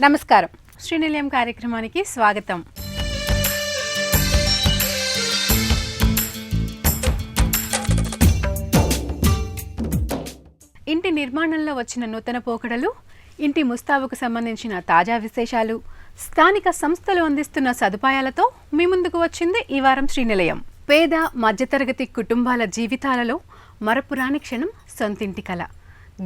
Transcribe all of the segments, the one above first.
నమస్కారం. శ్రీనిలయం కార్యక్రమానికి స్వాగతం. ఇంటి నిర్మాణంలో వచ్చిన నూతన పోకడలు, ఇంటి ముస్తాబుకు సంబంధించిన తాజా విశేషాలు, స్థానిక సంస్థలు అందిస్తున్న సదుపాయాలతో మీ ముందుకు వచ్చింది ఈ వారం శ్రీనిలయం. పేద మధ్యతరగతి కుటుంబాల జీవితాలలో మరపురాని క్షణం సొంతింటి కల.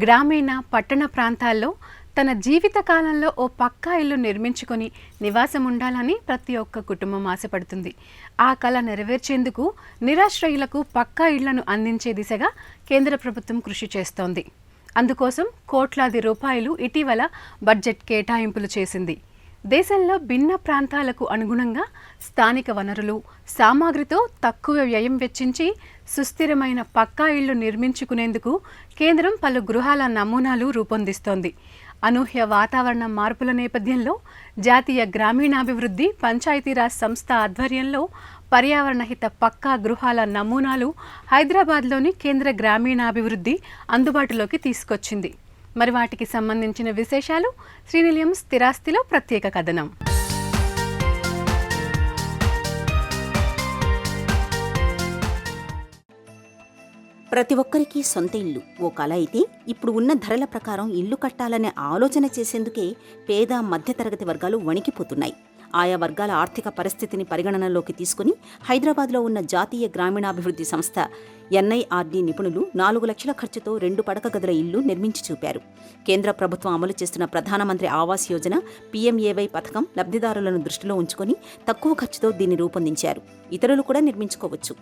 గ్రామీణ పట్టణ ప్రాంతాల్లో తన జీవిత కాలంలో ఓ పక్కా ఇల్లు నిర్మించుకొని నివాసం ఉండాలని ప్రతి ఒక్క కుటుంబం ఆశపడుతుంది. ఆ కళ నెరవేర్చేందుకు నిరాశ్రయులకు పక్కా ఇళ్లను అందించే దిశగా కేంద్ర ప్రభుత్వం కృషి చేస్తోంది. అందుకోసం కోట్లాది రూపాయలు ఇటీవల బడ్జెట్ కేటాయింపులు చేసింది. దేశంలో భిన్న ప్రాంతాలకు అనుగుణంగా స్థానిక వనరులు, సామాగ్రితో తక్కువ వ్యయం వెచ్చించి సుస్థిరమైన పక్కా ఇళ్లు నిర్మించుకునేందుకు కేంద్రం పలు గృహాల నమూనాలు రూపొందిస్తోంది. అనూహ్య వాతావరణ మార్పుల నేపథ్యంలో జాతీయ గ్రామీణాభివృద్ధి పంచాయతీరాజ్ సంస్థ ఆధ్వర్యంలో పర్యావరణహిత పక్కా గృహాల నమూనాలు హైదరాబాద్లోని కేంద్ర గ్రామీణాభివృద్ధి అందుబాటులోకి తీసుకొచ్చింది. మరి వాటికి సంబంధించిన విశేషాలు శ్రీనిలయం స్థిరాస్తిలో ప్రత్యేక కథనం. ప్రతి ఒక్కరికి సొంత ఇల్లు ఓ కల అయితే, ఇప్పుడు ఉన్న ధరల ప్రకారం ఇల్లు కట్టాలనే ఆలోచన చేసేందుకే పేద మధ్యతరగతి వర్గాలు వణికిపోతున్నాయి. ఆయా వర్గాల ఆర్థిక పరిస్థితిని పరిగణనలోకి తీసుకుని హైదరాబాద్లో ఉన్న జాతీయ గ్రామీణాభివృద్ధి సంస్థ ఎన్ఐఆర్డీ నిపుణులు 4 లక్షల ఖర్చుతో 2 పడక గదుల ఇల్లు నిర్మించి చూపారు. కేంద్ర ప్రభుత్వం అమలు చేస్తున్న ప్రధానమంత్రి ఆవాస్ యోజన PMAY పథకం లబ్ధిదారులను దృష్టిలో ఉంచుకొని తక్కువ ఖర్చుతో దీన్ని రూపొందించారు. ఇతరులు కూడా నిర్మించుకోవచ్చు.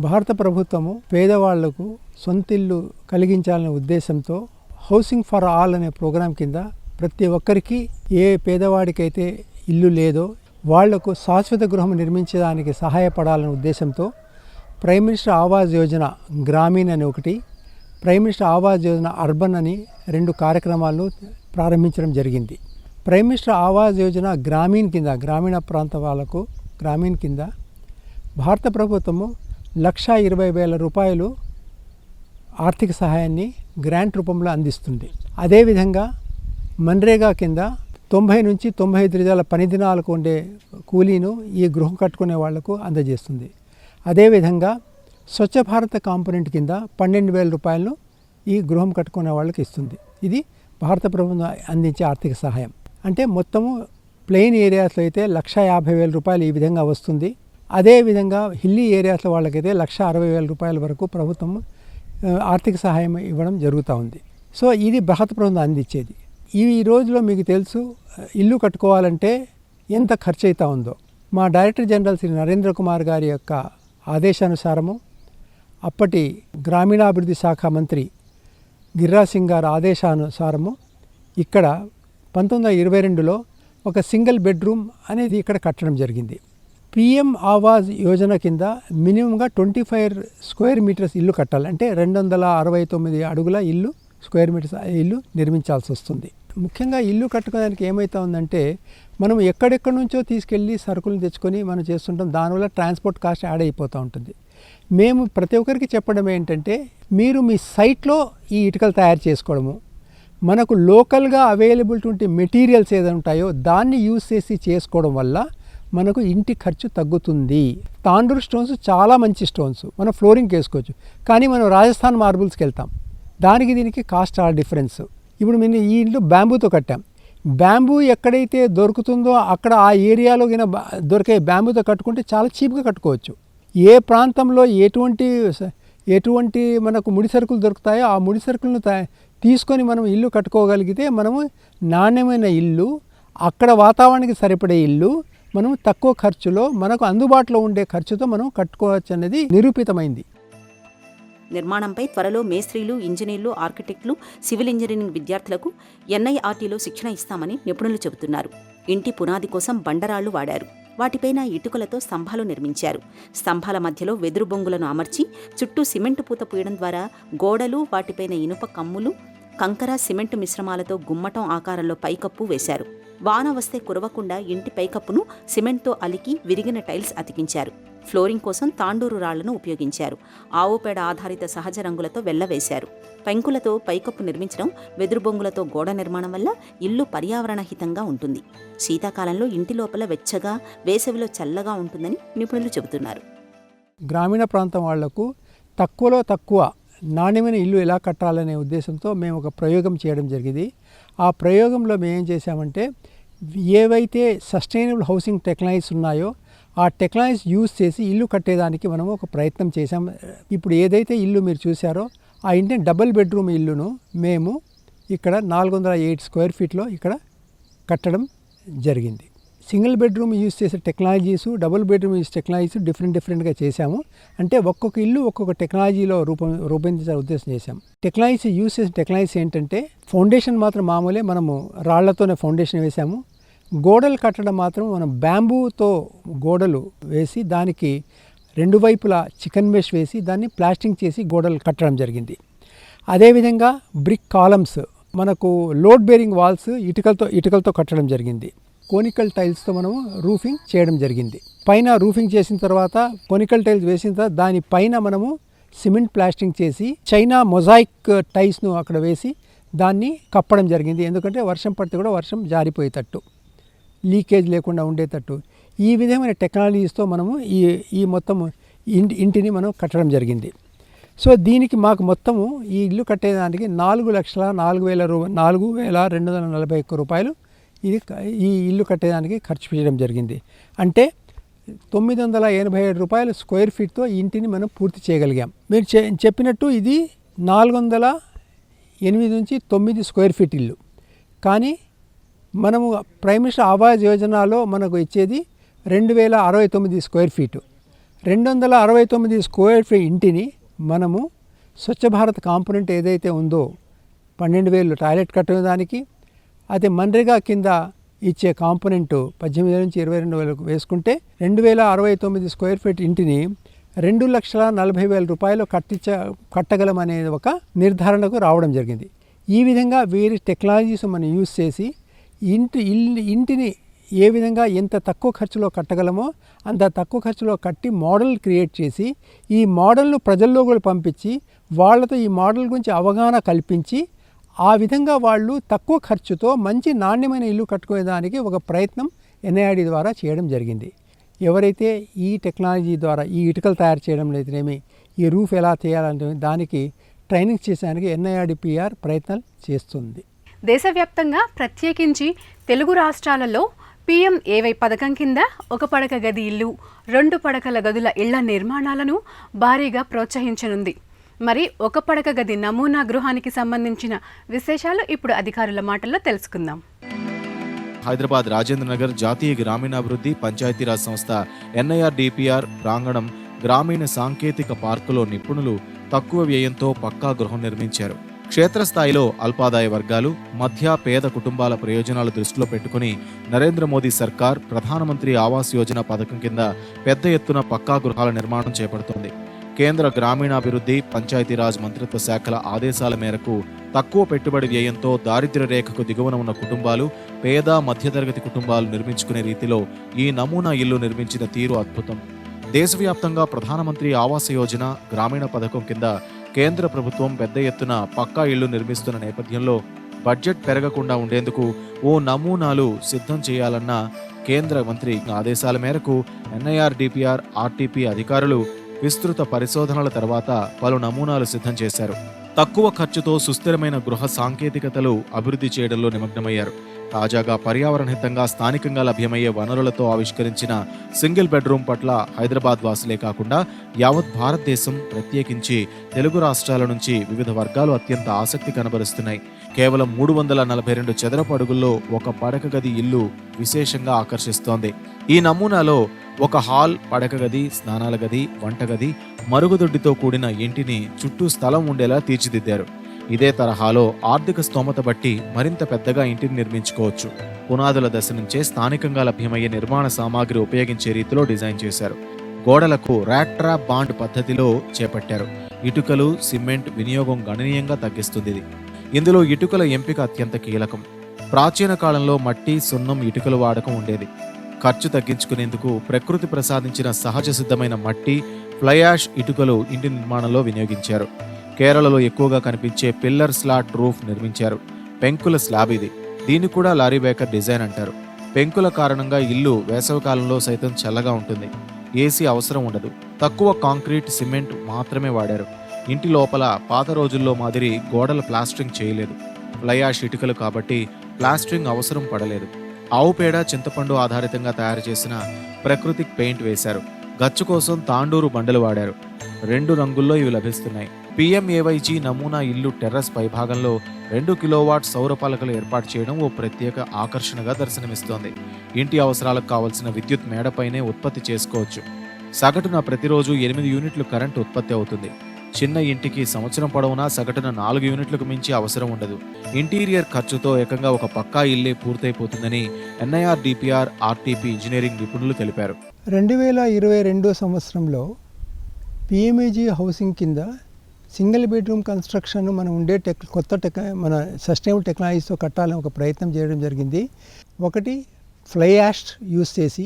భారత ప్రభుత్వము పేదవాళ్లకు సొంతిల్లు కలిగించాలనే ఉద్దేశంతో హౌసింగ్ ఫర్ ఆల్ అనే ప్రోగ్రాం కింద ప్రతి ఒక్కరికి ఏ పేదవాడికైతే ఇల్లు లేదో వాళ్లకు శాశ్వత గృహం నిర్మించడానికి సహాయపడాలనే ఉద్దేశంతో ప్రైమ్ మినిస్టర్ ఆవాస్ యోజన గ్రామీణ్ అని ఒకటి, prime minister Awas Yojana urban అని 2 కార్యక్రమాలను ప్రారంభించడం జరిగింది. ప్రైమ్ మినిస్టర్ ఆవాస్ యోజన గ్రామీణ్ కింద, గ్రామీణ ప్రాంత వాళ్లకు గ్రామీణ్ కింద భారత ప్రభుత్వము 1,20,000 రూపాయలు ఆర్థిక సహాయాన్ని గ్రాంట్ రూపంలో అందిస్తుంది. అదేవిధంగా మన్రేగా కింద 90 నుంచి 95 రోజుల పని దినాలకు ఉండే కూలీను ఈ గృహం కట్టుకునే వాళ్లకు అందజేస్తుంది. అదేవిధంగా స్వచ్ఛ భారత కాంపోనెంట్ కింద 12,000 రూపాయలను ఈ గృహం కట్టుకునే వాళ్ళకి ఇస్తుంది. ఇది భారత ప్రభుత్వం అందించే ఆర్థిక సహాయం. అంటే మొత్తము ప్లెయిన్ ఏరియాస్లో అయితే 1,50,000 రూపాయలు ఈ విధంగా వస్తుంది. అదేవిధంగా హిల్లీ ఏరియాస్లో వాళ్ళకైతే 1,60,000 రూపాయల వరకు ప్రభుత్వం ఆర్థిక సహాయం ఇవ్వడం జరుగుతూ ఉంది. సో ఇది భారత ప్రభుత్వం అందించేది. ఈ రోజులో మీకు తెలుసు, ఇల్లు కట్టుకోవాలంటే ఎంత ఖర్చు అవుతా ఉందో. మా డైరెక్టర్ జనరల్ శ్రీ నరేంద్ర కుమార్ గారి యొక్క ఆదేశానుసారము, అప్పటి గ్రామీణాభివృద్ధి శాఖ మంత్రి గిరిరాజ్ సింగ్ గారి ఆదేశానుసారము ఇక్కడ 1922లో ఒక సింగిల్ బెడ్రూమ్ అనేది ఇక్కడ కట్టడం జరిగింది. PM ఆవాస్ యోజన కింద మినిమంగా 25 స్క్వేర్ మీటర్స్ ఇల్లు కట్టాలి. అంటే 269 అడుగుల ఇల్లు, స్క్వేర్ మీటర్స్ ఇల్లు నిర్మించాల్సి వస్తుంది. ముఖ్యంగా ఇల్లు కట్టుకోవడానికి ఏమవుతా ఉందంటే, మనం ఎక్కడెక్కడి నుంచో తీసుకెళ్ళి సరుకులు తెచ్చుకొని మనం చేస్తుంటాం. దానివల్ల ట్రాన్స్పోర్ట్ కాస్ట్ యాడ్ అయిపోతూ ఉంటుంది. మేము ప్రతి ఒక్కరికి చెప్పడం ఏంటంటే, మీరు మీ సైట్లో ఈ ఇటుకలు తయారు చేసుకోవడము, మనకు లోకల్గా అవైలబిలిటీ ఉంటే మెటీరియల్స్ ఏదైనా ఉంటాయో దాన్ని యూజ్ చేసి చేసుకోవడం వల్ల మనకు ఇంటి ఖర్చు తగ్గుతుంది. తాండూర్ స్టోన్స్ చాలా మంచి స్టోన్స్, మనం ఫ్లోరింగ్కి వేసుకోవచ్చు. కానీ మనం రాజస్థాన్ మార్బుల్స్కి వెళ్తాం, దానికి దీనికి కాస్ట్ చాలా డిఫరెన్స్. ఇప్పుడు మేము ఈ ఇంట్లో బ్యాంబూతో కట్టాం. బ్యాంబూ ఎక్కడైతే దొరుకుతుందో అక్కడ ఆ ఏరియాలో దొరికే బ్యాంబూతో కట్టుకుంటే చాలా చీప్గా కట్టుకోవచ్చు. ఏ ప్రాంతంలో ఎటువంటి మనకు ముడి సరుకులు దొరుకుతాయో ఆ ముడి సరుకులను తీసుకొని మనం ఇల్లు కట్టుకోగలిగితే మనము నాణ్యమైన ఇల్లు, అక్కడ వాతావరణానికి సరిపడే ఇల్లు మనం తక్కువ ఖర్చులో, మనకు అందుబాటులో ఉండే ఖర్చుతో మనం కట్టుకోవచ్చు అనేది నిరూపితమైంది. నిర్మాణంపై త్వరలో మేస్త్రీలు, ఇంజనీర్లు, ఆర్కిటెక్టులు, సివిల్ ఇంజనీరింగ్ విద్యార్థులకు NIRTలో శిక్షణ ఇస్తామని నిపుణులు చెబుతున్నారు. ఇంటి పునాది కోసం బండరాళ్లు వాడారు. వాటిపైన ఇటుకలతో స్తంభాలు నిర్మించారు. స్తంభాల మధ్యలో వెదురు బొంగులను అమర్చి చుట్టూ సిమెంటు పూత పూయడం ద్వారా గోడలు, వాటిపైన ఇనుప కమ్ములు, కంకర, సిమెంటు మిశ్రమాలతో గుమ్మటం ఆకారంలో పైకప్పు వేశారు. వాన వస్తే కురవకుండా ఇంటి పైకప్పును సిమెంట్తో అలికి విరిగిన టైల్స్ అతికించారు. ఫ్లోరింగ్ కోసం తాండూరు రాళ్లను ఉపయోగించారు. ఆవు పేడ ఆధారిత సహజ రంగులతో వెల్లవేశారు. పెంకులతో పైకప్పు నిర్మించడం, వెదురు బొంగులతో గోడ నిర్మాణం వల్ల ఇల్లు పర్యావరణ హితంగా ఉంటుంది. శీతాకాలంలో ఇంటి లోపల వెచ్చగా, వేసవిలో చల్లగా ఉంటుందని నిపుణులు చెబుతున్నారు. గ్రామీణ ప్రాంతం వాళ్లకు తక్కువలో తక్కువ నాణ్యమైన ఇల్లు ఎలా కట్టాలనే ఉద్దేశంతో మేము ఒక ప్రయోగం చేయడం జరిగింది. ఆ ప్రయోగంలో మేము ఏం చేశామంటే, ఏవైతే సస్టైనబుల్ హౌసింగ్ టెక్నాలజీస్ ఉన్నాయో ఆ టెక్నాలజీస్ యూజ్ చేసి ఇల్లు కట్టేదానికి మనం ఒక ప్రయత్నం చేశాం. ఇప్పుడు ఏదైతే ఇల్లు మీరు చూసారో ఆ ఇంటిని డబుల్ బెడ్రూమ్ ఇల్లును మేము ఇక్కడ 408 స్క్వేర్ ఫీట్లో ఇక్కడ కట్టడం జరిగింది. సింగిల్ బెడ్రూమ్ యూజ్ చేసే technologies, double bedroom use technologies డిఫరెంట్గా చేశాము. అంటే ఒక్కొక్క ఇల్లు ఒక్కొక్క టెక్నాలజీలో రూపొందించాలని ఉద్దేశం చేశాం. టెక్నాలజీస్ యూజ్ చేసిన టెక్నాలజీస్ ఏంటంటే, ఫౌండేషన్ మాత్రం మామూలే, మనము రాళ్లతోనే ఫౌండేషన్ వేసాము. గోడలు కట్టడం మాత్రం మనం బ్యాంబూతో గోడలు వేసి దానికి రెండు వైపులా చికెన్ మెష్ వేసి దాన్ని ప్లాస్టింగ్ చేసి గోడలు కట్టడం జరిగింది. అదేవిధంగా బ్రిక్ కాలమ్స్, మనకు లోడ్ బేరింగ్ వాల్స్ ఇటుకలతో కట్టడం జరిగింది. కోనికల్ టైల్స్తో మనము రూఫింగ్ చేయడం జరిగింది. పైన రూఫింగ్ చేసిన తర్వాత కోనికల్ టైల్స్ వేసిన తర్వాత దానిపైన మనము సిమెంట్ ప్లాస్టింగ్ చేసి చైనా మొజాయిక్ టైల్స్ను అక్కడ వేసి దాన్ని కప్పడం జరిగింది. ఎందుకంటే వర్షం పడితే కూడా వర్షం జారిపోయేటట్టు, లీకేజ్ లేకుండా ఉండేటట్టు ఈ విధమైన టెక్నాలజీస్తో మనము ఈ మొత్తం ఇంటిని మనం కట్టడం జరిగింది. సో దీనికి మాకు మొత్తము ఈ ఇల్లు కట్టేదానికి 4,04,241 రూపాయలు ఈ ఇల్లు కట్టేదానికి ఖర్చు చేయడం జరిగింది. అంటే 987 రూపాయలు స్క్వేర్ ఫీట్తో ఈ ఇంటిని మనం పూర్తి చేయగలిగాం. మీరు చెప్పినట్టు ఇది 408 నుంచి 9 స్క్వేర్ ఫీట్ ఇల్లు. కానీ మనము ప్రైమ్ మినిస్టర్ ఆవాస్ యోజనలో మనకు ఇచ్చేది 2069 స్క్వేర్ ఫీటు. 269 స్క్వేర్ ఫీట్ ఇంటిని మనము స్వచ్ఛ భారత్ కాంపోనెంట్ ఏదైతే ఉందో 12,000 టాయిలెట్ కట్టడానికి, అదే మన్రేగా కింద ఇచ్చే కాంపోనెంటు 18,000 నుంచి 22,000 వేసుకుంటే 2,069 స్క్వేర్ ఫీట్ ఇంటిని 2,40,000 రూపాయలు కట్టగలమనేది ఒక నిర్ధారణకు రావడం జరిగింది. ఈ విధంగా వేరే టెక్నాలజీస్ మనం యూజ్ చేసి ఇంటిని ఏ విధంగా ఎంత తక్కువ ఖర్చులో కట్టగలమో అంత తక్కువ ఖర్చులో కట్టి మోడల్ క్రియేట్ చేసి ఈ మోడల్ను ప్రజల్లో కూడా పంపించి వాళ్ళతో ఈ మోడల్ గురించి అవగాహన కల్పించి ఆ విధంగా వాళ్ళు తక్కువ ఖర్చుతో మంచి నాణ్యమైన ఇల్లు కట్టుకునేదానికి ఒక ప్రయత్నం ఎన్ఐఆర్డి ద్వారా చేయడం జరిగింది. ఎవరైతే ఈ టెక్నాలజీ ద్వారా ఈ ఇటుకలు తయారు చేయడం లేదనేమి, ఈ రూఫ్ ఎలా చేయాలంటే దానికి ట్రైనింగ్ చేసేదానికి ఎన్ఐఆర్డిపిఆర్ ప్రయత్నాలు చేస్తుంది. దేశవ్యాప్తంగా ప్రత్యేకించి తెలుగు రాష్ట్రాలలో PMAY పథకం కింద 1 పడక గది ఇల్లు, 2 పడకల గదుల ఇళ్ల నిర్మాణాలను భారీగా ప్రోత్సహించనుంది. మరి 1 పడక గది నమూనా గృహానికి సంబంధించిన విశేషాలు ఇప్పుడు అధికారుల మాటల్లో తెలుసుకుందాం. హైదరాబాద్ రాజేంద్రనగర్ జాతీయ గ్రామీణాభివృద్ధి పంచాయతీరాజ్ సంస్థ NIRDPR ప్రాంగణం గ్రామీణ సాంకేతిక పార్కులో నిపుణులు తక్కువ వ్యయంతో పక్కా గృహం నిర్మించారు. క్షేత్రస్థాయిలో అల్పాదాయ వర్గాలు, మధ్య పేద కుటుంబాల ప్రయోజనాలు దృష్టిలో పెట్టుకుని నరేంద్ర మోదీ సర్కార్ ప్రధానమంత్రి ఆవాస్ యోజన పథకం కింద పెద్ద ఎత్తున పక్కా గృహాల నిర్మాణం చేపడుతోంది. కేంద్ర గ్రామీణాభివృద్ధి పంచాయతీరాజ్ మంత్రిత్వ శాఖల ఆదేశాల మేరకు తక్కువ పెట్టుబడి వ్యయంతో దారిద్ర్య రేఖకు దిగువన ఉన్న కుటుంబాలు, పేద మధ్యతరగతి కుటుంబాలు నిర్మించుకునే రీతిలో ఈ నమూనా ఇల్లు నిర్మించిన తీరు అద్భుతం. దేశవ్యాప్తంగా ప్రధానమంత్రి ఆవాస్ యోజన గ్రామీణ పథకం కింద కేంద్ర ప్రభుత్వం పెద్ద ఎత్తున పక్కా ఇళ్లు నిర్మిస్తున్న నేపథ్యంలో బడ్జెట్ పెరగకుండా ఉండేందుకు ఓ నమూనాలు సిద్ధం చేయాలన్న కేంద్ర మంత్రి ఆదేశాల మేరకు NIRDPR RTP అధికారులు విస్తృత పరిశోధనల తర్వాత పలు నమూనాలు సిద్ధం చేశారు. తక్కువ ఖర్చుతో సుస్థిరమైన గృహ సాంకేతికతలు అభివృద్ధి చేయడంలో నిమగ్నమయ్యారు. తాజాగా పర్యావరణ హితంగా స్థానికంగా లభ్యమయ్యే వనరులతో ఆవిష్కరించిన సింగిల్ బెడ్రూమ్ పట్ల హైదరాబాద్ వాసులే కాకుండా యావత్ భారతదేశం, ప్రత్యేకించి తెలుగు రాష్ట్రాల నుంచి వివిధ వర్గాలు అత్యంత ఆసక్తి కనబరుస్తున్నాయి. కేవలం 342 చదరపు అడుగుల్లో 1 పడక గది ఇల్లు విశేషంగా ఆకర్షిస్తోంది. ఈ నమూనాలో 1 హాల్, పడక గది, స్నానాల గది, వంటగది, మరుగుదొడ్డితో కూడిన ఇంటిని చుట్టూ స్థలం ఉండేలా తీర్చిదిద్దారు. ఇదే తరహాలో ఆర్థిక స్తోమత బట్టి మరింత పెద్దగా ఇంటిని నిర్మించుకోవచ్చు. పునాదుల దశ నుంచే స్థానికంగా లభ్యమయ్యే నిర్మాణ సామాగ్రి ఉపయోగించే రీతిలో డిజైన్ చేశారు. గోడలకు ర్యాట్ ట్రాప్ బాండ్ పద్ధతిలో చేపట్టారు. ఇటుకలు, సిమెంట్ వినియోగం గణనీయంగా తగ్గిస్తుంది. ఇందులో ఇటుకల ఎంపిక అత్యంత కీలకం. ప్రాచీన కాలంలో మట్టి, సున్నం, ఇటుకల వాడకం ఉండేది. ఖర్చు తగ్గించుకునేందుకు ప్రకృతి ప్రసాదించిన సహజ సిద్ధమైన మట్టి, ఫ్లై యాష్ ఇటుకలు ఇంటి నిర్మాణంలో వినియోగించారు. కేరళలో ఎక్కువగా కనిపించే పిల్లర్ స్లాట్ రూఫ్ నిర్మించారు. పెంకుల స్లాబ్ ఇది. దీన్ని కూడా లారీ బేకర్ డిజైన్ అంటారు. పెంకుల కారణంగా ఇల్లు వేసవికాలంలో సైతం చల్లగా ఉంటుంది. ఏసీ అవసరం ఉండదు. తక్కువ కాంక్రీట్, సిమెంట్ మాత్రమే వాడారు. ఇంటి లోపల పాత రోజుల్లో మాదిరి గోడల ప్లాస్టరింగ్ చేయలేదు. ఫ్లై యాష్ ఇటుకలు కాబట్టి ప్లాస్టరింగ్ అవసరం పడలేదు. ఆవు పేడ, చింతపండు ఆధారితంగా తయారు చేసిన ప్రకృతిక్ పెయింట్ వేశారు. గచ్చు కోసం తాండూరు బండలు వాడారు. 2 రంగుల్లో ఇవి లభిస్తున్నాయి. PMAYG నమూనా ఇల్లు టెర్రస్ పైభాగంలో 2 కిలోవాట్ సౌర పలకలు ఏర్పాటు చేయడం ఓ ప్రత్యేక ఆకర్షణగా దర్శనమిస్తోంది. ఇంటి అవసరాలకు కావలసిన విద్యుత్ మేడపైనే ఉత్పత్తి చేసుకోవచ్చు. సగటున ప్రతిరోజు 8 యూనిట్లు కరెంటు ఉత్పత్తి అవుతుంది. చిన్న ఇంటికి సంవత్సరం పొడవునా సగటున 4 యూనిట్లకు మించి అవసరం ఉండదు. ఇంటీరియర్ ఖర్చుతో ఏకంగా ఒక పక్కా ఇల్లే పూర్తయిపోతుందని NIRDPR RTP ఇంజనీరింగ్ నిపుణులు తెలిపారు. 2022 సంవత్సరంలో PMAG హౌసింగ్ కింద సింగిల్ బెడ్రూమ్ కన్స్ట్రక్షన్ మనం ఉండే మన సస్టైనబుల్ టెక్నాలజీతో కట్టాలని ఒక ప్రయత్నం చేయడం జరిగింది. ఒకటి ఫ్లై యాష్ యూస్ చేసి,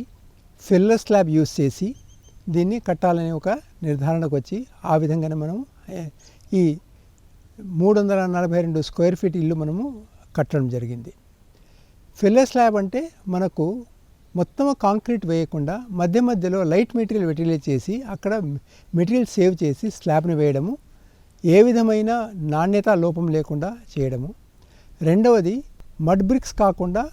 ఫిల్లర్ స్లాబ్ యూస్ చేసి దీన్ని కట్టాలని ఒక నిర్ధారణకు వచ్చి ఆ విధంగానే మనం ఈ 342 స్క్వేర్ ఫీట్ ఇల్లు మనము కట్టడం జరిగింది. ఫిల్లర్ స్లాబ్ అంటే మనకు మొత్తం కాంక్రీట్ వేయకుండా మధ్య మధ్యలో లైట్ మెటీరియల్ వెటిలైజ్ చేసి అక్కడ మెటీరియల్ సేవ్ చేసి స్లాబ్ని వేయడము, ఏ విధమైన నాణ్యత లోపం లేకుండా చేయడము. రెండవది మడ్ బ్రిక్స్ కాకుండా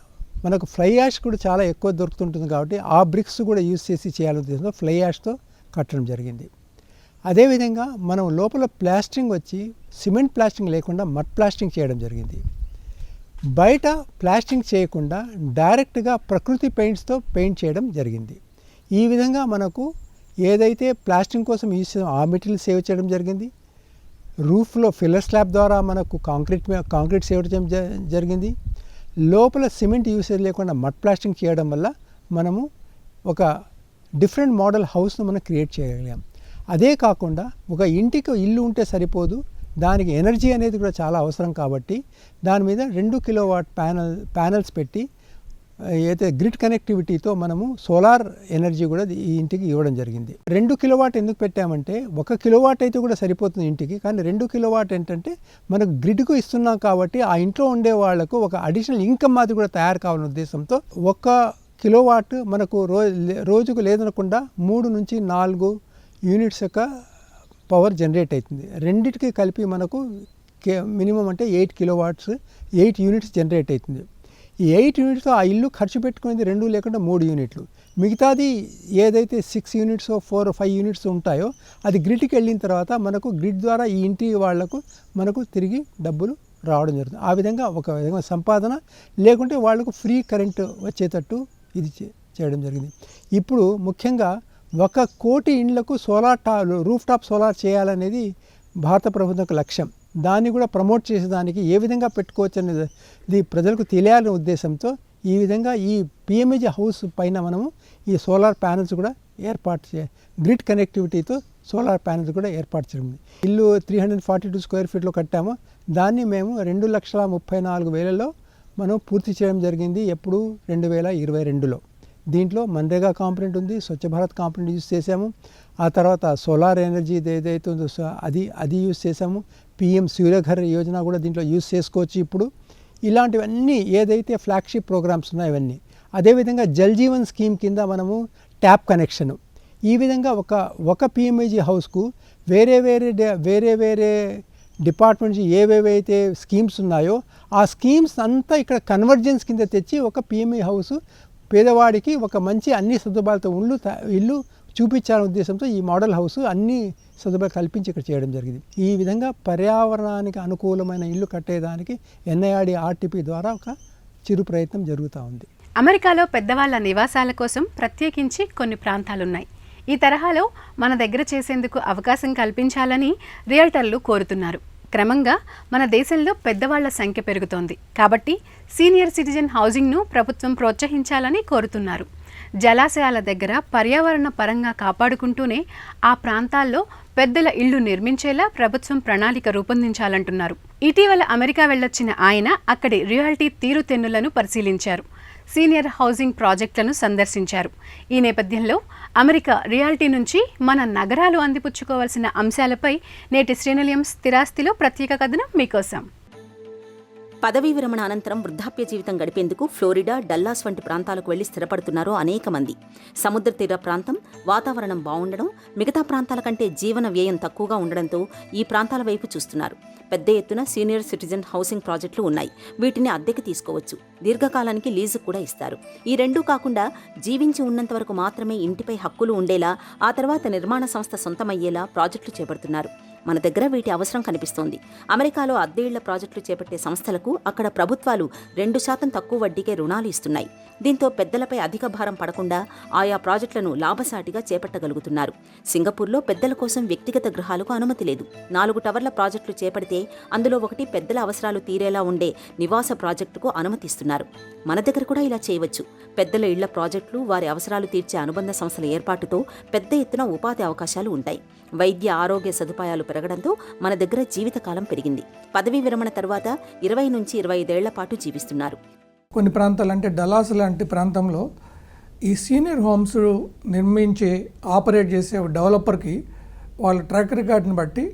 మనకు ఫ్లై యాష్ కూడా చాలా ఎక్కువ దొరుకుతుంటుంది కాబట్టి ఆ బ్రిక్స్ కూడా యూజ్ చేసి చేయాలని ఉద్దేశంతో ఫ్లై యాష్తో కట్టడం జరిగింది. అదేవిధంగా మనం లోపల ప్లాస్టరింగ్ వచ్చి సిమెంట్ ప్లాస్టరింగ్ లేకుండా మడ్ ప్లాస్టరింగ్ చేయడం జరిగింది. బయట ప్లాస్టరింగ్ చేయకుండా డైరెక్ట్గా ప్రకృతి పెయింట్స్తో పెయింట్ చేయడం జరిగింది. ఈ విధంగా మనకు ఏదైతే ప్లాస్టరింగ్ కోసం యూజ్ చేసామో ఆ మెటీరియల్ సేవ్ చేయడం జరిగింది. రూఫ్లో ఫిల్లర్ స్లాబ్ ద్వారా మనకు కాంక్రీట్ సేవ్ చేయడం జరిగింది. లోపల సిమెంట్ యూసేజ్ లేకుండా మడ్ ప్లాస్టరింగ్ చేయడం వల్ల మనము ఒక డిఫరెంట్ మోడల్ హౌస్ను మనం క్రియేట్ చేయగలిగాం. అదే కాకుండా ఒక ఇంటికి ఇల్లు ఉంటే సరిపోదు, దానికి ఎనర్జీ అనేది కూడా చాలా అవసరం కాబట్టి దాని మీద 2 కిలోవాట్ ప్యానల్స్ పెట్టి అయితే గ్రిడ్ కనెక్టివిటీతో మనము సోలార్ ఎనర్జీ కూడా ఈ ఇంటికి ఇవ్వడం జరిగింది. 2 కిలోవాట్ ఎందుకు పెట్టామంటే 1 కిలోవాట్ అయితే కూడా సరిపోతుంది ఇంటికి, కానీ 2 కిలోవాట్ ఏంటంటే మనకు గ్రిడ్కు ఇస్తున్నాం కాబట్టి ఆ ఇంట్లో ఉండే వాళ్లకు ఒక అడిషనల్ ఇన్కమ్ మాది కూడా తయారు కావాలనే ఉద్దేశంతో 1 కిలోవాట్ మనకు రోజుకు లేదనకుండా 3 నుంచి 4 యూనిట్స్ యొక్క పవర్ జనరేట్ అవుతుంది. రెండింటికి కలిపి మనకు మినిమం అంటే 8 కిలోవాట్స్ 8 యూనిట్స్ జనరేట్ అవుతుంది. ఈ 8 యూనిట్స్తో ఆ ఇల్లు ఖర్చు పెట్టుకునేది 2 లేకుండా 3 యూనిట్లు. మిగతాది ఏదైతే 6 యూనిట్స్ 4 5 యూనిట్స్ ఉంటాయో అది గ్రిడ్కి వెళ్ళిన తర్వాత మనకు గ్రిడ్ ద్వారా ఈ ఇంటి వాళ్లకు మనకు తిరిగి డబ్బులు రావడం జరుగుతుంది. ఆ విధంగా ఒక విధంగా సంపాదన, లేకుంటే వాళ్లకు ఫ్రీ కరెంటు వచ్చేటట్టు ఇది చేయడం జరిగింది. ఇప్పుడు ముఖ్యంగా 1 కోటి ఇండ్లకు రూఫ్ టాప్ సోలార్ చేయాలనేది భారత ప్రభుత్వం లక్ష్యం. దాన్ని కూడా ప్రమోట్ చేసేదానికి ఏ విధంగా పెట్టుకోవచ్చు అనేది ప్రజలకు తెలియాలనే ఉద్దేశంతో ఈ విధంగా ఈ PMAG హౌస్ పైన మనము ఈ సోలార్ ప్యానల్స్ కూడా గ్రిడ్ కనెక్టివిటీతో సోలార్ ప్యానల్స్ కూడా ఏర్పాటు చేయడం. ఇల్లు 342 స్క్వేర్ ఫీట్లో కట్టాము. దాన్ని మేము 2,34,000లో మనం పూర్తి చేయడం జరిగింది. ఎప్పుడు 2022లో. దీంట్లో మన్రేగా కాంపోనెంట్ ఉంది, స్వచ్ఛ భారత్ కాంపోనెంట్ యూజ్ చేసాము. ఆ తర్వాత సోలార్ ఎనర్జీ ఏదైతే ఉందో అది యూజ్ చేసాము. PM సూర్యఘర్ యోజన కూడా దీంట్లో యూజ్ చేసుకోవచ్చు. ఇప్పుడు ఇలాంటివన్నీ ఏదైతే ఫ్లాగ్షిప్ ప్రోగ్రామ్స్ ఉన్నాయో ఇవన్నీ. అదేవిధంగా జల్ జీవన్ స్కీమ్ కింద మనము ట్యాప్ కనెక్షన్, ఈ విధంగా ఒక PMAG హౌస్కు వేరే డిపార్ట్మెంట్స్ ఏవేవైతే స్కీమ్స్ ఉన్నాయో ఆ స్కీమ్స్ అంతా ఇక్కడ కన్వర్జెన్స్ కింద తెచ్చి ఒక PMAG హౌస్ పేదవాడికి ఒక మంచి అన్ని సదుపాయాలతో ఇల్లు చూపించాలనే ఉద్దేశంతో ఈ మోడల్ హౌస్ అన్ని సదుపాయాలు కల్పించి ఇక్కడ చేయడం జరిగింది. ఈ విధంగా పర్యావరణానికి అనుకూలమైన ఇల్లు కట్టేదానికి NIRD RTP ద్వారా ఒక చిరు ప్రయత్నం జరుగుతూ ఉంది. అమెరికాలో పెద్దవాళ్ల నివాసాల కోసం ప్రత్యేకించి కొన్ని ప్రాంతాలున్నాయి. ఈ తరహాలో మన దగ్గర చేసేందుకు అవకాశం కల్పించాలని రియల్టర్లు కోరుతున్నారు. క్రమంగా మన దేశంలో పెద్దవాళ్ల సంఖ్య పెరుగుతోంది కాబట్టి సీనియర్ సిటిజన్ హౌసింగ్ను ప్రభుత్వం ప్రోత్సహించాలని కోరుతున్నారు. జలాశయాల దగ్గర పర్యావరణ పరంగా కాపాడుకుంటూనే ఆ ప్రాంతాల్లో పెద్దల ఇళ్లు నిర్మించేలా ప్రభుత్వం ప్రణాళిక రూపొందించాలంటున్నారు. ఇటీవల అమెరికా వెళ్లొచ్చిన ఆయన అక్కడి రియాలిటీ తీరుతెన్నులను పరిశీలించారు. సీనియర్ హౌసింగ్ ప్రాజెక్టులను సందర్శించారు. ఈ నేపథ్యంలో అమెరికా రియాలిటీ నుంచి మన నగరాలు అందిపుచ్చుకోవాల్సిన అంశాలపై నేటి శ్రీనిలయం స్థిరాస్తిలో ప్రత్యేక కథనం మీకోసం. పదవీ విరమణ అనంతరం వృద్ధాప్య జీవితం గడిపేందుకు ఫ్లోరిడా, డల్లాస్ వంటి ప్రాంతాలకు వెళ్లి స్థిరపడుతున్నారు అనేక మంది. సముద్ర తీర ప్రాంతం, వాతావరణం బాగుండడం, మిగతా ప్రాంతాల కంటే జీవన వ్యయం తక్కువగా ఉండడంతో ఈ ప్రాంతాల వైపు చూస్తున్నారు. పెద్ద ఎత్తున సీనియర్ సిటిజన్ హౌసింగ్ ప్రాజెక్టులు ఉన్నాయి. వీటిని అద్దెకి తీసుకోవచ్చు. దీర్ఘకాలానికి లీజు కూడా ఇస్తారు. ఈ రెండూ కాకుండా జీవించి ఉన్నంత వరకు మాత్రమే ఇంటిపై హక్కులు ఉండేలా, ఆ తర్వాత నిర్మాణ సంస్థ సొంతమయ్యేలా ప్రాజెక్టులు చేపడుతున్నారు. మన దగ్గర వీటి అవసరం కనిపిస్తోంది. అమెరికాలో అద్దె ఇళ్ల ప్రాజెక్టులు చేపట్టే సంస్థలకు అక్కడ ప్రభుత్వాలు 2% తక్కువ వడ్డీకే రుణాలు ఇస్తున్నాయి. దీంతో పెద్దలపై అధిక భారం పడకుండా ఆయా ప్రాజెక్టులను లాభసాటిగా చేపట్టగలుగుతున్నారు. సింగపూర్లో పెద్దల కోసం వ్యక్తిగత గృహాలకు అనుమతి లేదు. 4 టవర్ల ప్రాజెక్టులు చేపడితే అందులో ఒకటి పెద్దల అవసరాలు తీరేలా ఉండే నివాస ప్రాజెక్టుకు అనుమతిస్తున్నారు. మన దగ్గర కూడా ఇలా చేయవచ్చు. పెద్దల ఇళ్ల ప్రాజెక్టులు, వారి అవసరాలు తీర్చే అనుబంధ సంస్థల ఏర్పాటుతో పెద్ద ఎత్తున ఉపాధి అవకాశాలు ఉంటాయి. వైద్య ఆరోగ్య సదుపాయాలు పెరగడంతో మన దగ్గర జీవితకాలం పెరిగింది. పదవీ విరమణ తర్వాత 20 నుంచి 25 ఏళ్ల పాటు జీవిస్తున్నారు. కొన్ని ప్రాంతాలు అంటే డలాస్ లాంటి ప్రాంతంలో ఈ సీనియర్ హోమ్స్ నిర్మించే, ఆపరేట్ చేసే డెవలపర్కి వాళ్ళ ట్రాక్ రికార్డ్ని బట్టి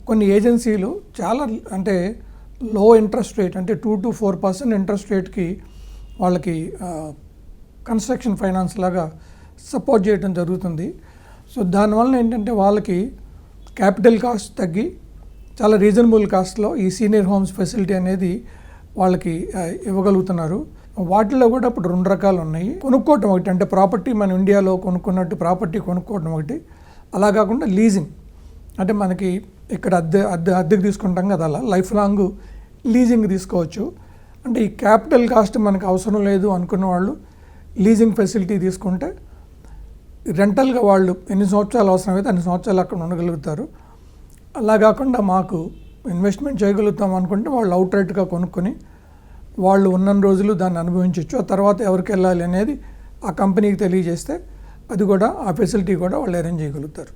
కొన్ని ఏజెన్సీలు చాలా అంటే లో ఇంట్రెస్ట్ రేట్ అంటే 2 to 4% ఇంట్రెస్ట్ రేట్కి వాళ్ళకి కన్స్ట్రక్షన్ ఫైనాన్స్ లాగా సపోర్ట్ చేయడం జరుగుతుంది. సో దానివల్ల ఏంటంటే వాళ్ళకి క్యాపిటల్ కాస్ట్ తగ్గి చాలా రీజనబుల్ కాస్ట్లో ఈ సీనియర్ హోమ్స్ ఫెసిలిటీ అనేది వాళ్ళకి ఇవ్వగలుగుతున్నారు. వాటిల్లో కూడా ఇప్పుడు 2 రకాలు ఉన్నాయి. కొనుక్కోవటం ఒకటి, అంటే ప్రాపర్టీ మన ఇండియాలో కొనుక్కున్నట్టు ప్రాపర్టీ కొనుక్కోవటం ఒకటి. అలా కాకుండా లీజింగ్, అంటే మనకి ఇక్కడ అద్దెకి తీసుకుంటాం కదా, అలా లైఫ్ లాంగ్ లీజింగ్ తీసుకోవచ్చు. అంటే ఈ క్యాపిటల్ కాస్ట్ మనకు అవసరం లేదు అనుకున్న వాళ్ళు లీజింగ్ ఫెసిలిటీ తీసుకుంటే రెంటల్గా వాళ్ళు ఎన్ని సంవత్సరాలు అవసరమైతే అన్ని సంవత్సరాలు అక్కడ ఉండగలుగుతారు. అలా కాకుండా మాకు ఇన్వెస్ట్మెంట్ చేయగలుగుతాం అనుకుంటే వాళ్ళు అవుట్రైట్గా కొనుక్కొని వాళ్ళు ఉన్న రోజులు దాన్ని అనుభవించవచ్చు. ఆ తర్వాత ఎవరికి వెళ్ళాలి అనేది ఆ కంపెనీకి తెలియజేస్తే అది కూడా, ఆ ఫెసిలిటీ కూడా వాళ్ళు అరేంజ్ చేయగలుగుతారు.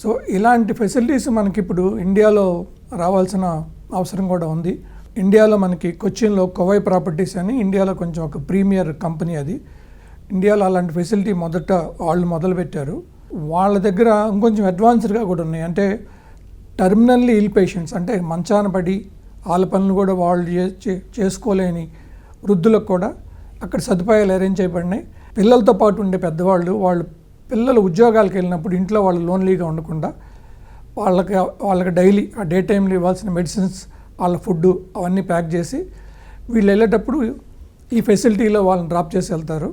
సో ఇలాంటి ఫెసిలిటీస్ మనకి ఇప్పుడు ఇండియాలో రావాల్సిన అవసరం కూడా ఉంది. ఇండియాలో మనకి కొచ్చిన్లో కోవై ప్రాపర్టీస్ అని ఇండియాలో కొంచెం ఒక ప్రీమియర్ కంపెనీ, అది ఇండియాలో అలాంటి ఫెసిలిటీ వాళ్ళు మొదలుపెట్టారు. వాళ్ళ దగ్గర ఇంకొంచెం అడ్వాన్స్డ్గా కూడా ఉన్నాయి. అంటే టర్మినల్లీ ఇల్ పేషెంట్స్, అంటే మంచాన పడి వాళ్ళ పనులు కూడా వాళ్ళు చేసుకోలేని వృద్ధులకు కూడా అక్కడ సదుపాయాలు అరేంజ్ చేయబడినాయి. పిల్లలతో పాటు ఉండే పెద్దవాళ్ళు, వాళ్ళు పిల్లలు ఉద్యోగాలకు వెళ్ళినప్పుడు ఇంట్లో వాళ్ళు లోన్లీగా ఉండకుండా వాళ్ళకి డైలీ ఆ డే టైంలో ఇవ్వాల్సిన మెడిసిన్స్, వాళ్ళ ఫుడ్ అవన్నీ ప్యాక్ చేసి వీళ్ళు వెళ్ళేటప్పుడు ఈ ఫెసిలిటీలో వాళ్ళని డ్రాప్ చేసి వెళ్తారు.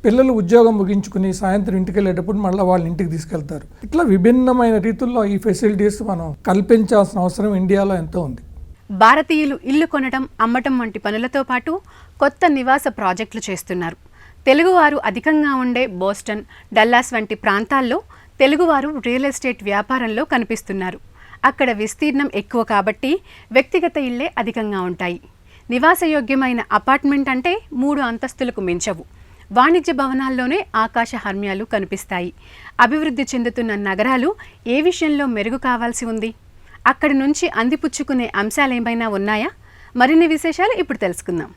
పిల్లలు ఉద్యోగం ముగించుకుని సాయంత్రం ఇంటికి వెళ్ళేటప్పుడు మళ్ళీ వాళ్ళని ఇంటికి తీసుకెళ్తారు. ఇట్లా విభిన్నమైన రీతుల్లో ఈ ఫెసిలిటీస్ మనం కల్పించాల్సిన అవసరం ఇండియాలో ఎంతో ఉంది. భారతీయులు ఇల్లు కొనడం, అమ్మటం వంటి పనులతో పాటు కొత్త నివాస ప్రాజెక్టులు చేస్తున్నారు. తెలుగువారు అధికంగా ఉండే బోస్టన్, డల్లాస్ వంటి ప్రాంతాల్లో తెలుగువారు రియల్ ఎస్టేట్ వ్యాపారంలో కనిపిస్తున్నారు. అక్కడ విస్తీర్ణం ఎక్కువ కాబట్టి వ్యక్తిగత ఇళ్లే అధికంగా ఉంటాయి. నివాసయోగ్యమైన అపార్ట్మెంట్ అంటే 3 అంతస్తులకు మించవు. వాణిజ్య భవనాల్లోనే ఆకాశ హర్మ్యాలు కనిపిస్తాయి. అభివృద్ధి చెందుతున్న నగరాలు ఏ విషయంలో మెరుగు కావాల్సి ఉంది? అక్కడి నుంచి అందిపుచ్చుకునే అంశాలేమైనా ఉన్నాయా? మరిన్ని విశేషాలు ఇప్పుడు తెలుసుకుందాం.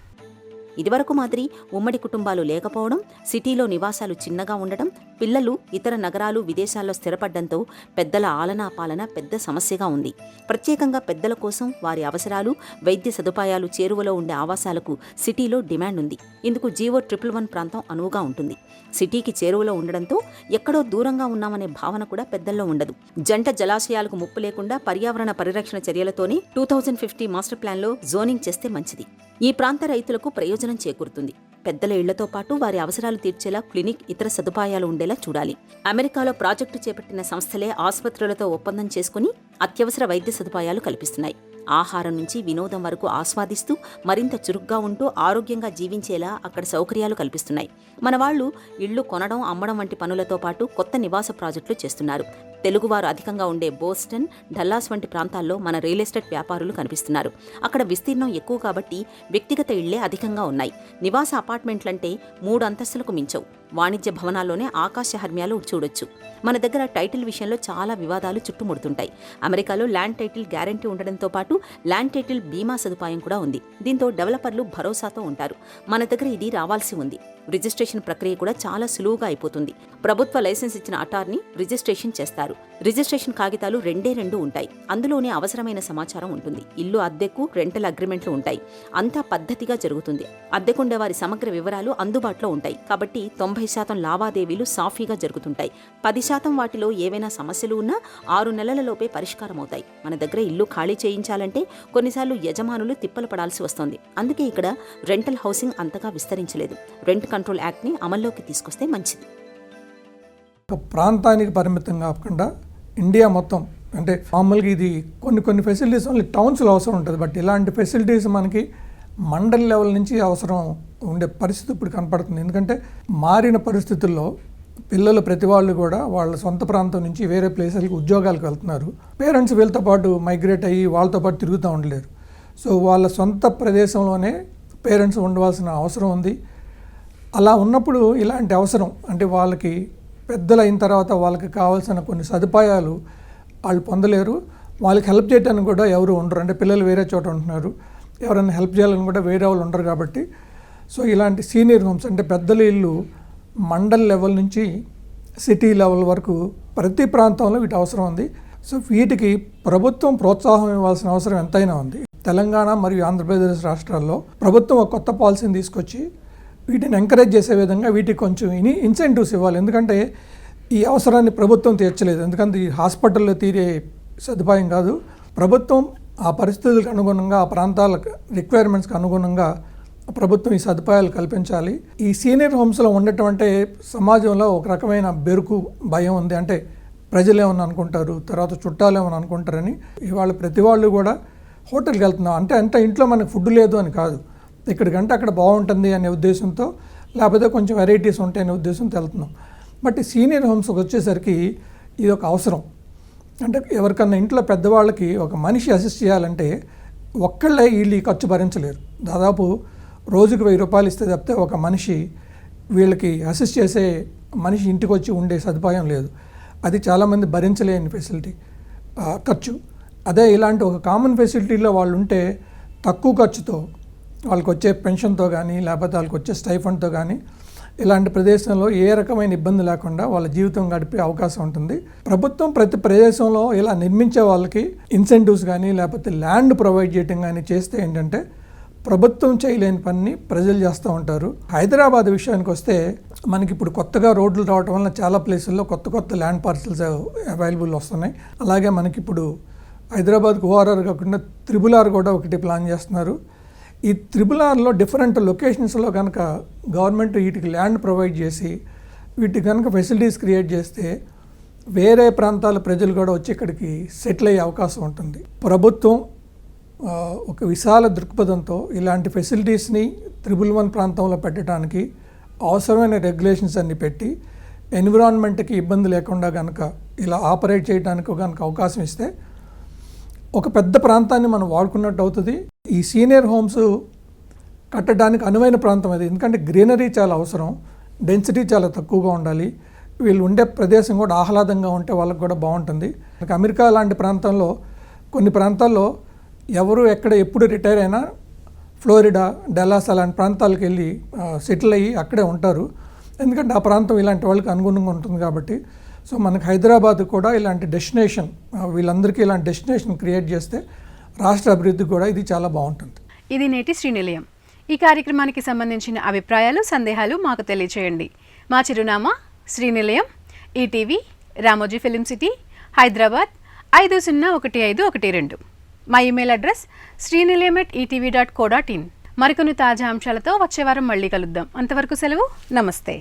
ఇదివరకు మాదిరి ఉమ్మడి కుటుంబాలు లేకపోవడం, సిటీలో నివాసాలు చిన్నగా ఉండటం, పిల్లలు ఇతర నగరాలు, విదేశాల్లో స్థిరపడ్డంతో పెద్దల ఆలనా పాలన పెద్ద సమస్యగా ఉంది. ప్రత్యేకంగా పెద్దల కోసం వారి అవసరాలు, వైద్య సదుపాయాలు చేరువలో ఉండే ఆవాసాలకు సిటీలో డిమాండ్ ఉంది. ఇందుకు జీవో 111 ప్రాంతం అనువుగా ఉంటుంది. సిటీకి చేరువలో ఉండడంతో ఎక్కడో దూరంగా ఉన్నామనే భావన కూడా పెద్దల్లో ఉండదు. జంట జలాశయాలకు ముప్పు లేకుండా పర్యావరణ పరిరక్షణ చర్యలతోనే 2050 మాస్టర్ ప్లాన్లో జోనింగ్ చేస్తే మంచిది. ఈ ప్రాంత రైతులకు ప్రయోజనం చేకూరుతుంది. పెద్దల ఇళ్లతో పాటు వారి అవసరాలు తీర్చేలా క్లినిక్, ఇతర సదుపాయాలు ఉండేలా చూడాలి. అమెరికాలో ప్రాజెక్టు చేపట్టిన సంస్థలే ఆసుపత్రులతో ఒప్పందం చేసుకుని అత్యవసర వైద్య సదుపాయాలు కల్పిస్తున్నాయి. ఆహారం నుంచి వినోదం వరకు ఆస్వాదిస్తూ మరింత చురుగ్గా ఉంటూ ఆరోగ్యంగా జీవించేలా అక్కడ సౌకర్యాలు కల్పిస్తున్నాయి. మన వాళ్ళు ఇళ్లు కొనడం, అమ్మడం వంటి పనులతో పాటు కొత్త నివాస ప్రాజెక్టులు చేస్తున్నారు. తెలుగువారు అధికంగా ఉండే బోస్టన్, డల్లాస్ వంటి ప్రాంతాల్లో మన రియల్ ఎస్టేట్ వ్యాపారులు కనిపిస్తున్నారు. అక్కడ విస్తీర్ణం ఎక్కువ కాబట్టి వ్యక్తిగత ఇళ్లే అధికంగా ఉన్నాయి. నివాస అపార్ట్మెంట్లంటే 3 అంతస్తులకు మించవు. వాణిజ్య భవనాల్లోనే ఆకాశ హర్మ్యాలు చూడొచ్చు. మన దగ్గర టైటిల్ విషయంలో చాలా వివాదాలు చుట్టుముడుతుంటాయి. అమెరికాలో ల్యాండ్ టైటిల్ గ్యారంటీ ఉండడంతో పాటు ల్యాండ్ టైటిల్ బీమా సదుపాయం కూడా ఉంది. దీంతో డెవలపర్లు భరోసాతో ఉంటారు. మన దగ్గర ఇది రావాల్సి ఉంది. రిజిస్ట్రేషన్ ప్రక్రియ కూడా చాలా సులువుగా అయిపోతుంది. ప్రభుత్వ లైసెన్స్ ఇచ్చిన అటార్నీ రిజిస్ట్రేషన్ చేస్తారు. రిజిస్ట్రేషన్ కాగితాలు రెండు ఉంటాయి. అందులోనే అవసరమైన సమాచారం ఉంటుంది. ఇల్లు అద్దెకు, రెంటల్ అగ్రిమెంట్లు ఉంటాయి. అంతా పద్ధతిగా జరుగుతుంది. అద్దెకుండే వారి సమగ్ర వివరాలు అందుబాటులో ఉంటాయి. కాబట్టి 90% లావాదేవీలు సాఫీగా జరుగుతుంటాయి. 10% వాటిలో ఏవైనా సమస్యలు ఉన్నా 6 నెలలలోపే పరిష్కారమవుతాయి. మన దగ్గర ఇల్లు ఖాళీ చేయించాలంటే కొన్నిసార్లు యజమానులు తిప్పలు పడాల్సి వస్తుంది. అందుకే ఇక్కడ రెంటల్ హౌసింగ్ అంతగా విస్తరించలేదు. రెంట్ కంట్రోల్ యాక్ట్ని అమల్లోకి తీసుకొస్తే మంచిది. ఒక ప్రాంతానికి పరిమితం కాకుండా ఇండియా మొత్తం, అంటే మామూలుగా ఇది కొన్ని ఫెసిలిటీస్ ఓన్లీ టౌన్స్లో అవసరం ఉంటుంది. బట్ ఇలాంటి ఫెసిలిటీస్ మనకి మండల్ లెవెల్ నుంచి అవసరం ఉండే పరిస్థితి ఇప్పుడు కనపడుతుంది. ఎందుకంటే మారిన పరిస్థితుల్లో పిల్లలు ప్రతి వాళ్ళు కూడా వాళ్ళ సొంత ప్రాంతం నుంచి వేరే ప్లేసులకి ఉద్యోగాలకు వెళ్తున్నారు. పేరెంట్స్ వీళ్ళతో పాటు మైగ్రేట్ అయ్యి వాళ్ళతో పాటు తిరుగుతూ ఉండలేరు. సో వాళ్ళ సొంత ప్రదేశంలోనే పేరెంట్స్ ఉండవలసిన అవసరం ఉంది. అలా ఉన్నప్పుడు ఇలాంటి అవసరం, అంటే వాళ్ళకి పెద్దలు అయిన తర్వాత వాళ్ళకి కావాల్సిన కొన్ని సదుపాయాలు వాళ్ళు పొందలేరు. వాళ్ళకి హెల్ప్ చేయడానికి కూడా ఎవరు ఉండరు. అంటే పిల్లలు వేరే చోట ఉంటున్నారు, ఎవరైనా హెల్ప్ చేయాలని కూడా వేరే వాళ్ళు ఉండరు. కాబట్టి సో ఇలాంటి సీనియర్ హోమ్స్, అంటే పెద్దల ఇల్లు మండల్ లెవెల్ నుంచి సిటీ లెవెల్ వరకు ప్రతి ప్రాంతంలో వీటి అవసరం ఉంది. సో వీటికి ప్రభుత్వం ప్రోత్సాహం ఇవ్వాల్సిన అవసరం ఎంతైనా ఉంది. తెలంగాణ మరియు ఆంధ్రప్రదేశ్ రాష్ట్రాల్లో ప్రభుత్వం ఒక కొత్త పాలసీని తీసుకొచ్చి వీటిని ఎంకరేజ్ చేసే విధంగా వీటికి కొంచెం ఇన్సెంటివ్స్ ఇవ్వాలి. ఎందుకంటే ఈ అవసరాన్ని ప్రభుత్వం తీర్చలేదు. ఎందుకంటే ఈ హాస్పిటల్లో తీరే సదుపాయం కాదు. ప్రభుత్వం ఆ పరిస్థితులకు అనుగుణంగా, ఆ ప్రాంతాల రిక్వైర్మెంట్స్కి అనుగుణంగా ప్రభుత్వం ఈ సదుపాయాలు కల్పించాలి. ఈ సీనియర్ హోమ్స్లో ఉండటం సమాజంలో ఒక రకమైన బెరుకు, భయం ఉంది. అంటే ప్రజలు ఏమని అనుకుంటారు, తర్వాత చుట్టాలు ఏమని అనుకుంటారని. ఇవాళ ప్రతి వాళ్ళు కూడా హోటల్కి వెళ్తున్నాం అంటే ఇంట్లో మనకు ఫుడ్ లేదు అని కాదు, ఇక్కడికంటే అక్కడ బాగుంటుంది అనే ఉద్దేశంతో, లేకపోతే కొంచెం వెరైటీస్ ఉంటాయి అనే ఉద్దేశంతో వెళ్తున్నాం. బట్ ఈ సీనియర్ హోమ్స్కి వచ్చేసరికి ఇది ఒక అవసరం. అంటే ఎవరికన్నా ఇంట్లో పెద్దవాళ్ళకి ఒక మనిషి అసిస్ట్ చేయాలంటే ఒక్కళ్ళే వీళ్ళు ఈ ఖర్చు భరించలేరు. దాదాపు రోజుకు 1000 రూపాయలు ఇస్తే తప్పితే ఒక మనిషి వీళ్ళకి అసిస్ట్ చేసే మనిషి ఇంటికి వచ్చి ఉండే సదుపాయం లేదు. అది చాలామంది భరించలేని ఫెసిలిటీ, ఖర్చు. అదే ఇలాంటి ఒక కామన్ ఫెసిలిటీలో వాళ్ళు ఉంటే తక్కువ ఖర్చుతో వాళ్ళకి వచ్చే పెన్షన్తో కానీ, లేకపోతే వాళ్ళకి వచ్చే స్టైఫండ్తో కానీ ఇలాంటి ప్రదేశంలో ఏ రకమైన ఇబ్బంది లేకుండా వాళ్ళ జీవితం గడిపే అవకాశం ఉంటుంది. ప్రభుత్వం ప్రతి ప్రదేశంలో ఇలా నిర్మించే వాళ్ళకి ఇన్సెంటివ్స్ కానీ, లేకపోతే ల్యాండ్ ప్రొవైడ్ చేయడం కానీ చేస్తే ఏంటంటే ప్రభుత్వం చేయలేని పని ప్రజలు చేస్తూ ఉంటారు. హైదరాబాద్ విషయానికి వస్తే మనకి ఇప్పుడు కొత్తగా రోడ్లు రావడం వల్ల చాలా ప్లేసుల్లో కొత్త ల్యాండ్ పార్సల్స్ అవైలబుల్ వస్తున్నాయి. అలాగే మనకి ఇప్పుడు హైదరాబాద్కు ఓఆర్ఆర్ కాకుండా త్రిబుల్-ఆర్ కూడా ఒకటి ప్లాన్ చేస్తున్నారు. ఈ త్రిబుల్-ఆర్లో డిఫరెంట్ లొకేషన్స్లో కనుక గవర్నమెంట్ వీటికి ల్యాండ్ ప్రొవైడ్ చేసి వీటికి కనుక ఫెసిలిటీస్ క్రియేట్ చేస్తే వేరే ప్రాంతాల ప్రజలు కూడా వచ్చి ఇక్కడికి సెటిల్ అయ్యే అవకాశం ఉంటుంది. ప్రభుత్వం ఒక విశాల దృక్పథంతో ఇలాంటి ఫెసిలిటీస్ని 111 ప్రాంతంలో పెట్టడానికి అవసరమైన రెగ్యులేషన్స్ అన్ని పెట్టి ఎన్విరాన్మెంట్కి ఇబ్బంది లేకుండా కనుక ఇలా ఆపరేట్ చేయడానికి కనుక అవకాశం ఇస్తే ఒక పెద్ద ప్రాంతాన్ని మనం వాడుకున్నట్టు అవుతుంది. ఈ సీనియర్ హోమ్స్ కట్టడానికి అనువైన ప్రాంతం అది. ఎందుకంటే గ్రీనరీ చాలా అవసరం, డెన్సిటీ చాలా తక్కువగా ఉండాలి, వీళ్ళు ఉండే ప్రదేశం కూడా ఆహ్లాదంగా ఉంటే వాళ్ళకి కూడా బాగుంటుంది. అమెరికా లాంటి ప్రాంతంలో కొన్ని ప్రాంతాల్లో ఎవరు ఎక్కడ ఎప్పుడు రిటైర్ అయినా ఫ్లోరిడా, డల్లాస్ అలాంటి ప్రాంతాలకు వెళ్ళి సెటిల్ అయ్యి అక్కడే ఉంటారు. ఎందుకంటే ఆ ప్రాంతం ఇలాంటి వాళ్ళకి అనుగుణంగా ఉంటుంది కాబట్టి. సో మనకు హైదరాబాద్ కూడా ఇలాంటి డెస్టినేషన్, వీళ్ళందరికీ ఇలాంటి డెస్టినేషన్ క్రియేట్ చేస్తే రాష్ట్ర అభివృద్ధికి కూడా ఇది చాలా బాగుంటుంది. ఇది నేటి శ్రీనిలయం. ఈ కార్యక్రమానికి సంబంధించిన అభిప్రాయాలు, సందేహాలు మాకు తెలియచేయండి. మా చిరునామా Srinilayam, ETV, Ramoji film city, Hyderabad 50152. మా ఇమెయిల్ అడ్రస్ srinilayam@etv.co.in. మరికొన్ని తాజా అంశాలతో వచ్చే వారం మళ్ళీ కలుద్దాం. అంతవరకు సెలవు, నమస్తే.